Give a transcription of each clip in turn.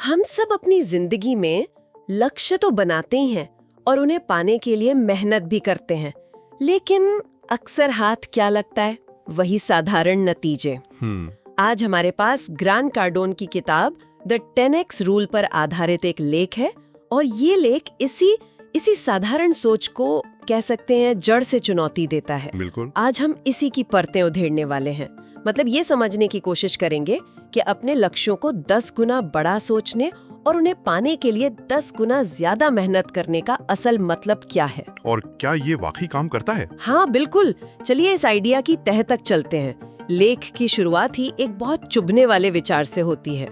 हम सब अपनी जिंदगी में लक्ष्य तो बनाते ही हैं और उन्हें पाने के लिए मेहनत भी करते हैं, लेकिन अक्सर हाथ क्या लगता है? वही साधारण नतीजे। आज हमारे पास ग्रांट कार्डोन की किताब द 10x रूल पर आधारित एक लेख है और ये लेख इसी साधारण सोच को कह सकते हैं जड़ से चुनौती देता है। बिल्कुल। आज हम इसी की परतें उधेड़ने वाले हैं। मतलब ये समझने की कोशिश करेंगे कि अपने लक्ष्यों को 10 गुना बड़ा सोचने और उन्हें पाने के लिए 10 गुना ज्यादा मेहनत करने का असल मतलब क्या है। और क्या ये वाकई काम करता है? हाँ बिल्कुल, चलिए इस आइडिया की तह तक चलते हैं। लेख की शुरुआत ही एक बहुत चुभने वाले विचार से होती है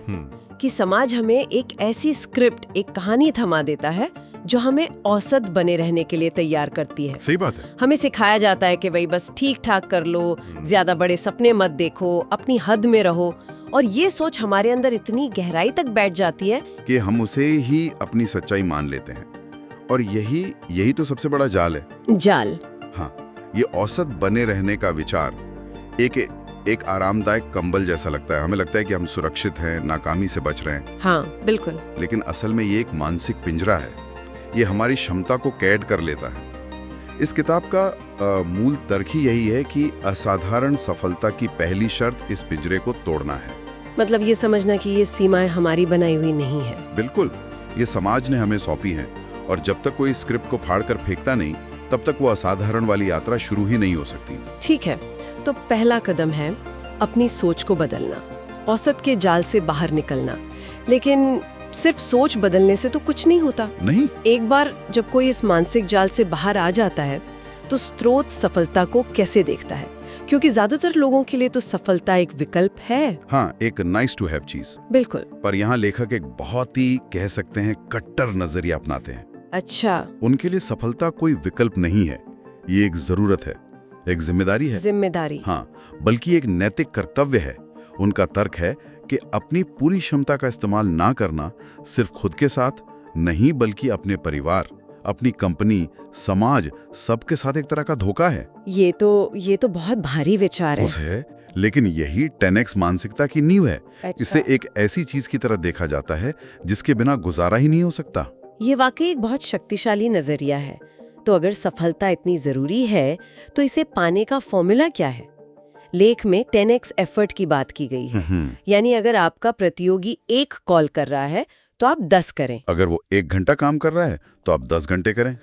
कि समाज हमें एक ऐसी स्क्रिप्ट, एक कहानी थमा देता है जो हमें औसत बने रहने के लिए तैयार करती है। सही बात है। हमें सिखाया जाता है कि भाई बस ठीक ठाक कर लो, ज्यादा बड़े सपने मत देखो, अपनी हद में रहो। और ये सोच हमारे अंदर इतनी गहराई तक बैठ जाती है कि हम उसे ही अपनी सच्चाई मान लेते हैं। और यही तो सबसे बड़ा जाल है। जाल। हाँ, ये औसत बने रहने का विचार एक आरामदायक कंबल जैसा लगता है। हमें लगता है कि हम सुरक्षित हैं, नाकामी से बच रहे हैं। हाँ बिल्कुल। लेकिन असल में ये एक मानसिक पिंजरा है। ये हमारी क्षमता को कैद कर लेता है। इस किताब का मूल तर्क ही यही है कि असाधारण सफलता की पहली शर्त इस पिंजरे को तोड़ना है। मतलब ये समझना कि ये सीमाएं हमारी बनाई हुई नहीं है। बिल्कुल, ये समाज ने हमें सौंपी है और जब तक कोई स्क्रिप्ट को फाड़कर फेंकता नहीं, तब तक वो असाधारण वाली यात्रा शुरू ही नहीं हो सकती। ठीक है, तो पहला कदम है अपनी सोच को बदलना, औसत के जाल से बाहर निकलना। लेकिन सिर्फ सोच बदलने से तो कुछ नहीं होता। नहीं। एक बार जब कोई इस मानसिक जाल से बाहर आ जाता है तो स्रोत सफलता को कैसे देखता है? क्योंकि ज्यादातर लोगों के लिए तो सफलता एक विकल्प है। हाँ, एक नाइस टू हैव चीज। बिल्कुल। पर यहाँ लेखक एक बहुत ही कह सकते हैं कट्टर नजरिया अपनाते हैं। अच्छा। उनके लिए सफलता कोई विकल्प नहीं है, ये एक जरूरत है, एक जिम्मेदारी है। जिम्मेदारी। हाँ, बल्कि एक नैतिक कर्तव्य है। उनका तर्क है कि अपनी पूरी क्षमता का इस्तेमाल ना करना सिर्फ खुद के साथ नहीं, बल्कि अपने परिवार, अपनी कंपनी, समाज, सबके साथ एक तरह का धोखा है। ये तो बहुत भारी विचार है। लेकिन यही 10x मानसिकता की नींव है। अच्छा। इसे एक ऐसी चीज की तरह देखा जाता है जिसके बिना गुजारा ही नहीं हो सकता। ये वाकई एक बहुत शक्तिशाली नजरिया है। तो अगर सफलता इतनी जरूरी है तो इसे पाने का फॉर्मूला क्या है? लेख में 10x एफर्ट की बात की गई है। यानी अगर आपका प्रतियोगी 1 कॉल कर रहा है तो आप 10 करें। अगर वो 1 घंटा काम कर रहा है तो आप 10 घंटे करें।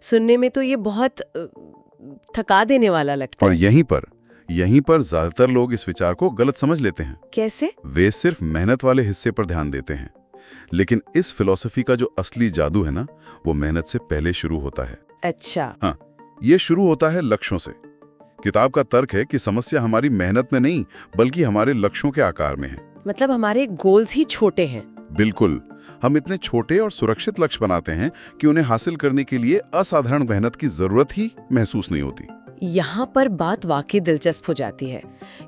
सुनने में तो ये बहुत थका देने वाला लगता और है। यहीं पर ज्यादातर लोग इस विचार को गलत समझ लेते हैं। कैसे? वे सिर्फ मेहनत वाले हिस्से पर ध्यान देते हैं। लेकिन इस फिलॉसफी का जो असली जादू है ना, वो मेहनत से पहले शुरू होता है। अच्छा। हाँ, ये शुरू होता है लक्ष्यों से। किताब का तर्क है कि समस्या हमारी मेहनत में नहीं, बल्कि हमारे लक्ष्यों के आकार में है। मतलब हमारे गोल्स ही छोटे हैं। बिल्कुल। हम इतने छोटे और सुरक्षित लक्ष्य बनाते हैं कि उन्हें हासिल करने के लिए असाधारण मेहनत की जरूरत ही महसूस नहीं होती। यहाँ पर बात वाकई दिलचस्प हो जाती है,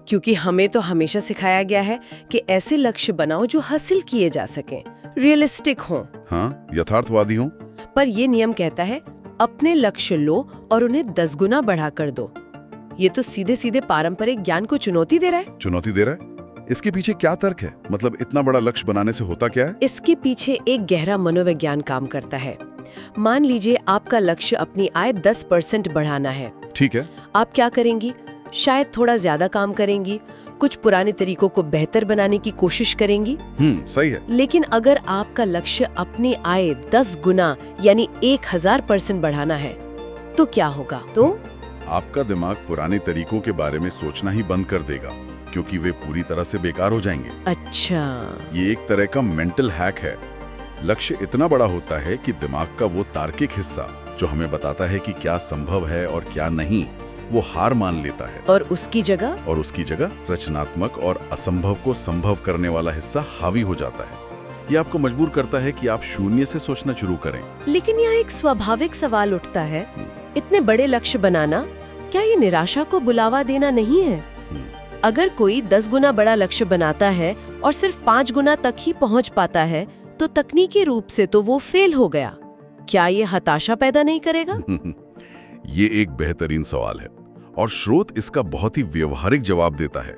क्योंकि हमें तो हमेशा सिखाया गया है कि ऐसे लक्ष्य बनाओ जो हासिल किए जा सकें, रियलिस्टिक हों। हाँ, यथार्थवादी हों। पर ये नियम कहता है अपने लक्ष्य लो और उन्हें 10 गुना बढ़ा कर दो। ये तो सीधे सीधे पारंपरिक ज्ञान को चुनौती दे रहा है। इसके पीछे क्या तर्क है? मतलब इतना बड़ा लक्ष्य बनाने से होता क्या है? इसके पीछे एक गहरा मनोविज्ञान काम करता है। मान लीजिए आपका लक्ष्य अपनी आय 10% बढ़ाना है। ठीक है। आप क्या करेंगी? शायद थोड़ा ज्यादा काम करेंगी, कुछ पुराने तरीकों को बेहतर बनाने की कोशिश करेंगी। सही है। लेकिन अगर आपका लक्ष्य अपनी आय 10 गुना यानी 1000% बढ़ाना है तो क्या होगा? तो आपका दिमाग पुराने तरीकों के बारे में सोचना ही बंद कर देगा, क्योंकि वे पूरी तरह से बेकार हो जाएंगे। अच्छा। ये एक तरह का मेंटल हैक है। लक्ष्य इतना बड़ा होता है कि दिमाग का वो तार्किक हिस्सा जो हमें बताता है कि क्या संभव है और क्या नहीं, वो हार मान लेता है। और उसकी जगह रचनात्मक और असंभव को संभव करने वाला हिस्सा हावी हो जाता है। ये आपको मजबूर करता है कि आप शून्य से सोचना शुरू करें। लेकिन यहाँ एक स्वाभाविक सवाल उठता है, इतने बड़े लक्ष्य बनाना क्या ये निराशा को बुलावा देना नहीं है? अगर कोई 10 गुना बड़ा लक्ष्य बनाता है और सिर्फ 5 गुना तक ही पहुंच पाता है तो तकनीकी रूप से तो वो फेल हो गया। क्या ये हताशा पैदा नहीं करेगा? ये एक बेहतरीन सवाल है और स्रोत इसका बहुत ही व्यवहारिक जवाब देता है।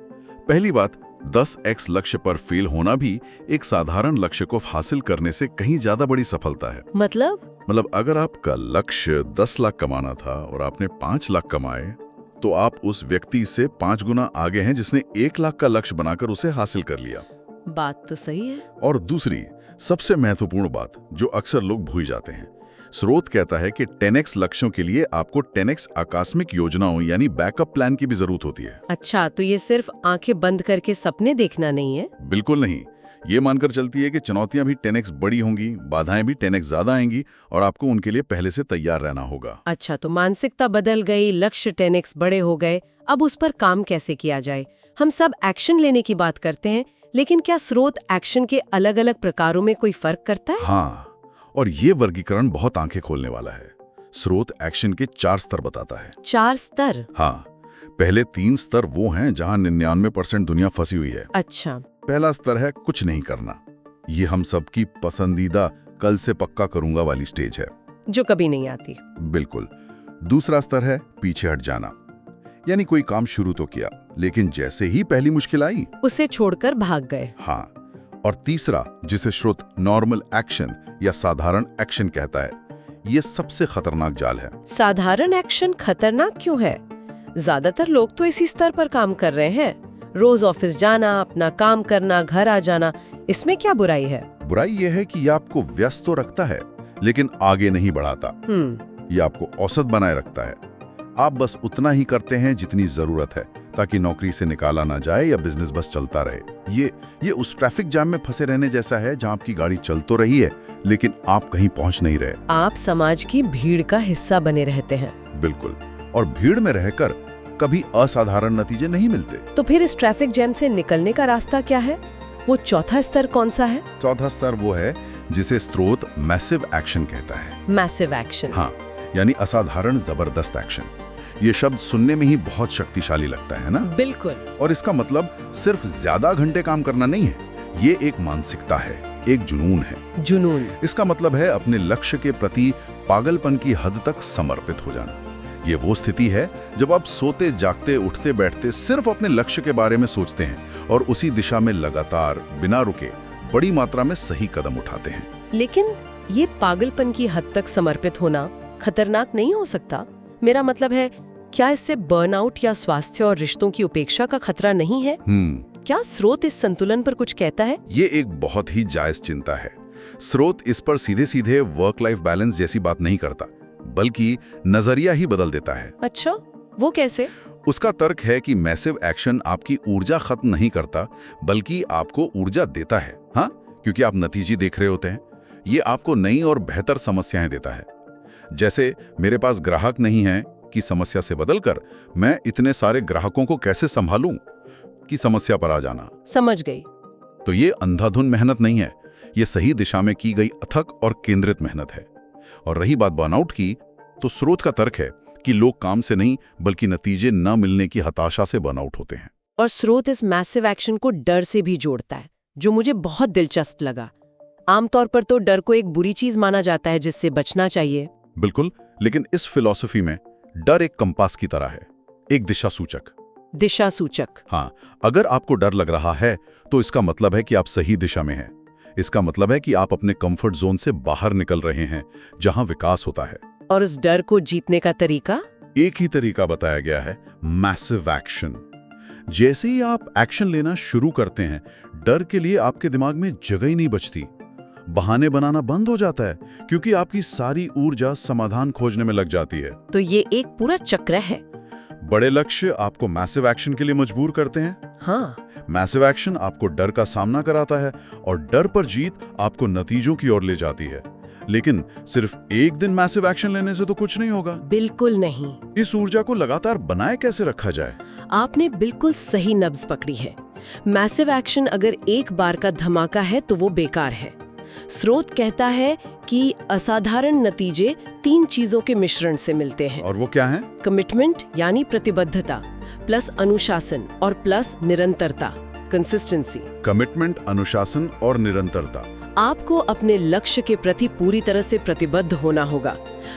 पहली बात, 10x लक्ष्य पर फेल होना भी एक साधारण लक्ष्य को हासिल करने से कहीं ज्यादा बड़ी सफलता है। मतलब अगर आपका लक्ष्य 10 लाख कमाना था और आपने 5 लाख कमाए, तो आप उस व्यक्ति से 5 गुना आगे हैं जिसने 1 लाख का लक्ष्य बनाकर उसे हासिल कर लिया। बात तो सही है। और दूसरी सबसे महत्वपूर्ण बात जो अक्सर लोग भूल जाते हैं, स्रोत कहता है कि 10x लक्ष्यों के लिए आपको 10x आकस्मिक योजनाओं यानी बैकअप प्लान की भी जरूरत होती है। अच्छा, तो ये सिर्फ आंखें बंद करके सपने देखना नहीं है? बिल्कुल नहीं। ये मानकर चलती है कि चुनौतियां भी 10x बड़ी होंगी, बाधाएं भी 10x ज्यादा आएंगी और आपको उनके लिए पहले से तैयार रहना होगा। अच्छा, तो मानसिकता बदल गई, लक्ष्य 10x बड़े हो गए, अब उस पर काम कैसे किया जाए? हम सब एक्शन लेने की बात करते हैं, लेकिन क्या स्रोत एक्शन के अलग अलग प्रकारों में कोई फर्क करता है? हाँ, और ये वर्गीकरण बहुत आंखें खोलने वाला है। स्रोत एक्शन के 4 स्तर बताता है। 4 स्तर? हाँ, पहले 3 स्तर वो हैं जहां 99% दुनिया फंसी हुई है। अच्छा। पहला स्तर है कुछ नहीं करना। ये हम सबकी पसंदीदा कल से पक्का करूंगा वाली स्टेज है, जो कभी नहीं आती। बिल्कुल। दूसरा स्तर है पीछे हट जाना, यानी कोई काम शुरू तो किया, लेकिन जैसे ही पहली मुश्किल आई उसे छोड़कर भाग गए। हाँ, और तीसरा जिसे स्रोत नॉर्मल एक्शन या साधारण एक्शन कहता है, ये सबसे खतरनाक जाल है। साधारण एक्शन खतरनाक क्यों है? ज्यादातर लोग तो इसी स्तर पर काम कर रहे हैं। रोज ऑफिस जाना, अपना काम करना, घर आ जाना, इसमें क्या बुराई है? बुराई यह है कि यह आपको व्यस्त तो रखता है लेकिन आगे नहीं बढ़ाता। यह आपको औसत बनाए रखता है। आप बस उतना ही करते हैं जितनी जरूरत है, ताकि नौकरी से निकाला ना जाए या बिजनेस बस चलता रहे। ये उस ट्रैफिक जाम में फंसे रहने जैसा है जहां आपकी गाड़ी चल तो रही है लेकिन आप कहीं पहुंच नहीं रहे। आप समाज की भीड़ का हिस्सा बने रहते हैं। बिल्कुल, और भीड़ में रहकर कभी असाधारण नतीजे नहीं मिलते। तो फिर इस ट्रैफिक जैम से निकलने का रास्ता क्या है? वो चौथा स्तर कौन सा है? चौथा स्तर वो है जिसे स्रोत मैसिव एक्शन कहता है। Massive action? हाँ, यानी असाधारण जबरदस्त एक्शन। ये शब्द सुनने में ही बहुत शक्तिशाली लगता है ना? बिल्कुल। और इसका मतलब सिर्फ ज्यादा घंटे काम करना नहीं है, ये एक मानसिकता है, एक जुनून है। जुनून? इसका मतलब है अपने लक्ष्य के प्रति पागलपन की हद तक समर्पित हो जाना। ये वो स्थिति है जब आप सोते जागते उठते बैठते सिर्फ अपने लक्ष्य के बारे में सोचते हैं और उसी दिशा में लगातार बिना रुके बड़ी मात्रा में सही कदम उठाते हैं। लेकिन ये पागलपन की हद तक समर्पित होना खतरनाक नहीं हो सकता? मेरा मतलब है, क्या इससे बर्नआउट या स्वास्थ्य और रिश्तों की उपेक्षा का खतरा नहीं है? क्या स्रोत इस संतुलन पर कुछ कहता है? ये एक बहुत ही जायज चिंता है। स्रोत इस पर सीधे सीधे वर्क लाइफ बैलेंस जैसी बात नहीं करता, बल्कि नजरिया ही बदल देता है। अच्छा, वो कैसे? उसका तर्क है कि मैसिव एक्शन आपकी ऊर्जा खत्म नहीं करता, बल्कि आपको ऊर्जा देता है। हाँ, क्योंकि आप नतीजे देख रहे होते हैं। ये आपको नई और बेहतर समस्याएं देता है। जैसे मेरे पास ग्राहक नहीं है की समस्या से बदलकर मैं इतने सारे ग्राहकों को कैसे संभालूं की समस्या पर आ जाना। समझ गई। तो ये अंधाधुन मेहनत नहीं है, ये सही दिशा में की गई अथक और केंद्रित मेहनत है। और रही बात बर्नआउट की, तो स्रोत का तर्क है कि लोग काम से नहीं बल्कि नतीजे न मिलने की हताशा से बर्नआउट होते हैं। और स्रोत इस मैसिव एक्शन को डर से भी जोड़ता है, जो मुझे बहुत दिलचस्प लगा। आमतौर पर तो डर को एक बुरी चीज माना जाता है जिससे बचना चाहिए। बिल्कुल, लेकिन इस फिलॉसफी में डर एक कंपास की तरह है, एक दिशा सूचक। दिशा सूचक? हाँ, अगर आपको डर लग रहा है तो इसका मतलब है कि आप सही दिशा में हैं। इसका मतलब है कि आप अपने कंफर्ट जोन से बाहर निकल रहे हैं, जहां विकास होता है। और उस डर को जीतने का तरीका? एक ही तरीका बताया गया है, मैसिव एक्शन। जैसे ही आप एक्शन लेना शुरू करते हैं, डर के लिए आपके दिमाग में जगह ही नहीं बचती। बहाने बनाना बंद हो जाता है, क्योंकि आपकी सारी ऊर्जा समाधान खोजने में लग जाती है। तो ये एक पूरा चक्र है। बड़े लक्ष्य आपको मैसिव एक्शन के लिए मजबूर करते हैं। हाँ। मैसिव एक्शन आपको डर का सामना कराता है और डर पर जीत आपको नतीजों की ओर ले जाती है। लेकिन सिर्फ एक दिन मैसिव एक्शन लेने से तो कुछ नहीं होगा। बिल्कुल नहीं। इस ऊर्जा को लगातार बनाए कैसे रखा जाए? आपने बिल्कुल सही नब्ज पकड़ी है। मैसिव एक्शन अगर एक बार का धमाका है तो वो बेकार है। स्रोत कहता है कि असाधारण नतीजे 3 चीजों के मिश्रण से मिलते हैं। और वो क्या है? कमिटमेंट यानी प्रतिबद्धता, प्लस अनुशासन और प्लस निरंतरता, कंसिस्टेंसी। कमिटमेंट, अनुशासन और निरंतरता। आपको अपने लक्ष्य के प्रति पूरी तरह से प्रतिबद्ध होना होगा।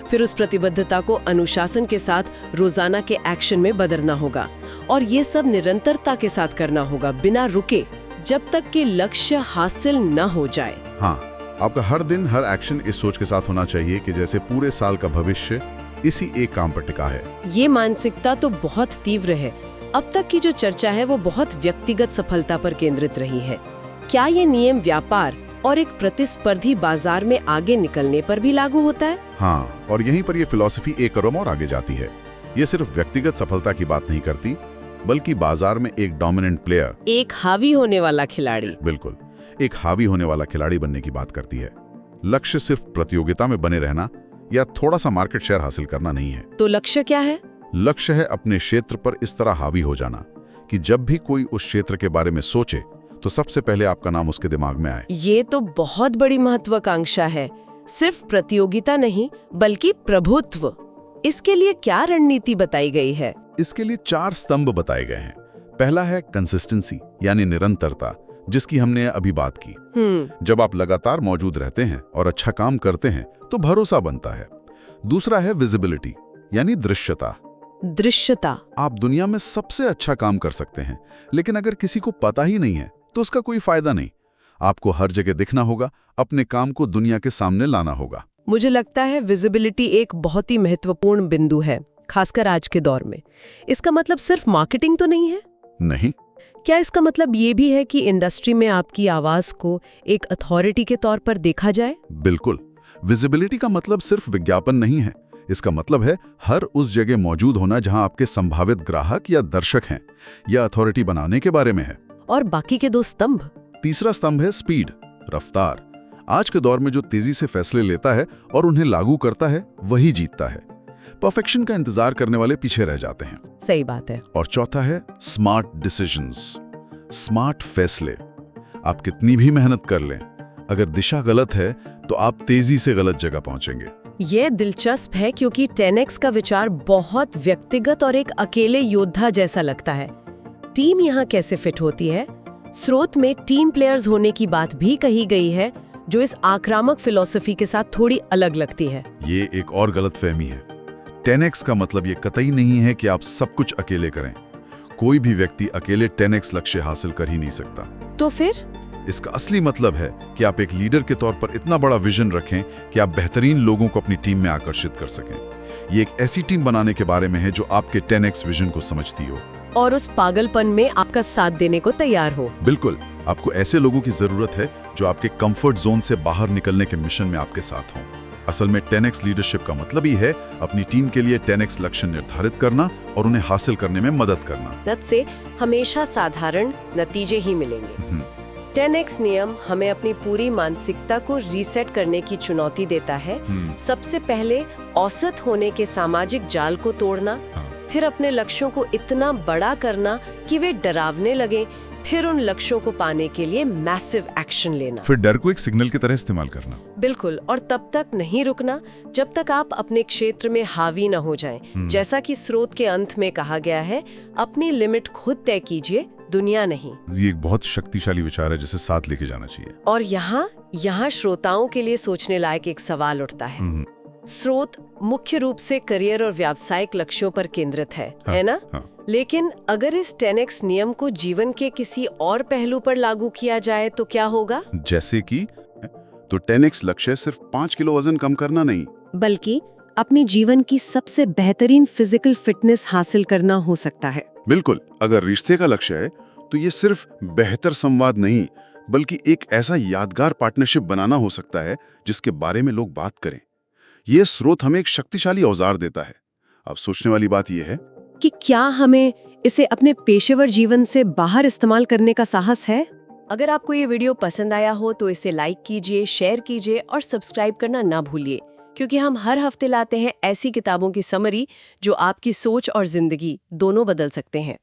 फिर उस प्रतिबद्धता को अनुशासन के साथ रोजाना के एक्शन में बदलना होगा और ये सब निरंतरता के साथ करना होगा, बिना रुके, जब तक कि लक्ष्य हासिल न हो जाए। हाँ, आपका हर दिन हर एक्शन इस सोच के साथ होना चाहिए कि जैसे पूरे साल का भविष्य इसी एक काम पर टिका है। ये मानसिकता तो बहुत तीव्र है। अब तक की जो चर्चा है वो बहुत व्यक्तिगत सफलता पर केंद्रित रही है। क्या ये नियम व्यापार और एक प्रतिस्पर्धी बाजार में आगे निकलने पर भी लागू होता है? हाँ, और यहीं पर ये फिलॉसफी एक कदम और आगे जाती है। ये सिर्फ व्यक्तिगत सफलता की बात नहीं करती, बल्कि बाजार में एक डोमिनेंट प्लेयर, एक हावी होने वाला खिलाड़ी, बिल्कुल, एक हावी होने वाला खिलाड़ी बनने की बात करती है। लक्ष्य सिर्फ प्रतियोगिता में बने रहना या थोड़ा सा मार्केट शेयर हासिल करना नहीं है। तो लक्ष्य क्या है? लक्ष्य है अपने क्षेत्र पर इस तरह हावी हो जाना कि जब भी कोई उस क्षेत्र के बारे में सोचे तो सबसे पहले आपका नाम उसके दिमाग में आए। ये तो बहुत बड़ी महत्वाकांक्षा है। सिर्फ प्रतियोगिता नहीं, बल्कि प्रभुत्व। इसके लिए क्या रणनीति बताई गई है? इसके लिए 4 स्तंभ बताए गए हैं। पहला है कंसिस्टेंसी, यानी निरंतरता, जिसकी हमने अभी बात की। जब आप लगातार मौजूद रहते हैं और अच्छा काम करते हैं तो भरोसा बनता है। दूसरा है विजिबिलिटी, यानी दृश्यता। दृश्यता। आप दुनिया में सबसे अच्छा काम कर सकते हैं, लेकिन अगर किसी को पता ही नहीं है तो उसका कोई फायदा नहीं। आपको हर जगह दिखना होगा, अपने काम को दुनिया के सामने लाना होगा। मुझे लगता है विजिबिलिटी एक बहुत ही महत्वपूर्ण बिंदु है, खासकर आज के दौर में। इसका मतलब सिर्फ मार्केटिंग तो नहीं है? नहीं। क्या इसका मतलब ये भी है कि इंडस्ट्री में आपकी आवाज को एक अथॉरिटी के तौर पर देखा जाए? बिल्कुल। विजिबिलिटी का मतलब सिर्फ विज्ञापन नहीं है। इसका मतलब है हर उस जगह मौजूद होना जहां आपके संभावित ग्राहक या दर्शक हैं। यह अथॉरिटी बनाने के बारे में है। और बाकी के 2 स्तंभ? तीसरा स्तंभ है स्पीड, रफ्तार। आज के दौर में जो तेजी से फैसले लेता है और उन्हें लागू करता है, वही जीतता है। परफेक्शन का इंतजार करने वाले पीछे रह जाते हैं। सही बात है। और चौथा है स्मार्ट डिसीजंस, स्मार्ट फैसले। आप कितनी भी मेहनत कर लें, अगर दिशा गलत है तो आप तेजी से गलत जगह पहुंचेंगे। ये दिलचस्प है क्योंकि 10X का विचार बहुत व्यक्तिगत और एक अकेले योद्धा जैसा लगता है। टीम यहाँ कैसे फिट होती है? स्रोत में टीम प्लेयर्स होने की बात भी कही गई है, जो इस आक्रामक फिलॉसफी के साथ थोड़ी अलग लगती है। ये एक और गलतफहमी है। 10X का मतलब ये कतई नहीं है कि आप सब कुछ अकेले करें। कोई भी व्यक्ति अकेले 10X लक्ष्य हासिल कर ही नहीं सकता। तो फिर? इसका असली मतलब है कि आप एक लीडर के तौर पर इतना बड़ा विजन रखें कि आप बेहतरीन लोगों को अपनी टीम में आकर्षित कर सकें। ये एक ऐसी टीम बनाने के बारे में है जो आपके 10X विजन को समझती हो और उस पागलपन में आपका साथ देने को तैयार हो। बिल्कुल। आपको ऐसे लोगों की जरूरत है जो आपके कंफर्ट जोन से बाहर निकलने के मिशन में आपके साथ हों। असल में 10X लीडरशिप का मतलब ही है अपनी टीम के लिए 10X लक्ष्य निर्धारित करना और उन्हें हासिल करने में मदद करना। मदद से हमेशा साधारण नतीजे ही मिलेंगे। 10X नियम हमें अपनी पूरी मानसिकता को रीसेट करने की चुनौती देता है। सबसे पहले औसत होने के सामाजिक जाल को तोड़ना, फिर अपने लक्ष्यों को इतना बड़ा करना कि वे डरावने लगे, फिर उन लक्ष्यों को पाने के लिए मैसिव एक्शन लेना, फिर डर को एक सिग्नल की तरह इस्तेमाल करना। बिल्कुल। और तब तक नहीं रुकना जब तक आप अपने क्षेत्र में हावी न हो जाएं। जैसा कि स्रोत के अंत में कहा गया है, अपनी लिमिट खुद तय कीजिए, दुनिया नहीं। ये एक बहुत शक्तिशाली विचार है जिसे साथ लेके जाना चाहिए। और यहाँ श्रोताओं के लिए सोचने लायक एक सवाल उठता है। स्रोत मुख्य रूप से करियर और व्यावसायिक लक्ष्यों पर केंद्रित है ना? लेकिन अगर इस 10X नियम को जीवन के किसी और पहलू पर लागू किया जाए तो क्या होगा? जैसे कि तो 10X लक्ष्य सिर्फ 5 किलो वजन कम करना नहीं, बल्कि अपने जीवन की सबसे बेहतरीन फिजिकल फिटनेस हासिल करना हो सकता है। बिल्कुल। अगर रिश्ते का लक्ष्य है तो ये सिर्फ बेहतर संवाद नहीं, बल्कि एक ऐसा यादगार पार्टनरशिप बनाना हो सकता है जिसके बारे में लोग बात करें। ये स्रोत हमें एक शक्तिशाली औजार देता है। अब सोचने वाली बात यह है कि क्या हमें इसे अपने पेशेवर जीवन से बाहर इस्तेमाल करने का साहस है? अगर आपको ये वीडियो पसंद आया हो तो इसे लाइक कीजिए, शेयर कीजिए और सब्सक्राइब करना ना भूलिए, क्योंकि हम हर हफ्ते लाते हैं ऐसी किताबों की समरी जो आपकी सोच और जिंदगी दोनों बदल सकते हैं।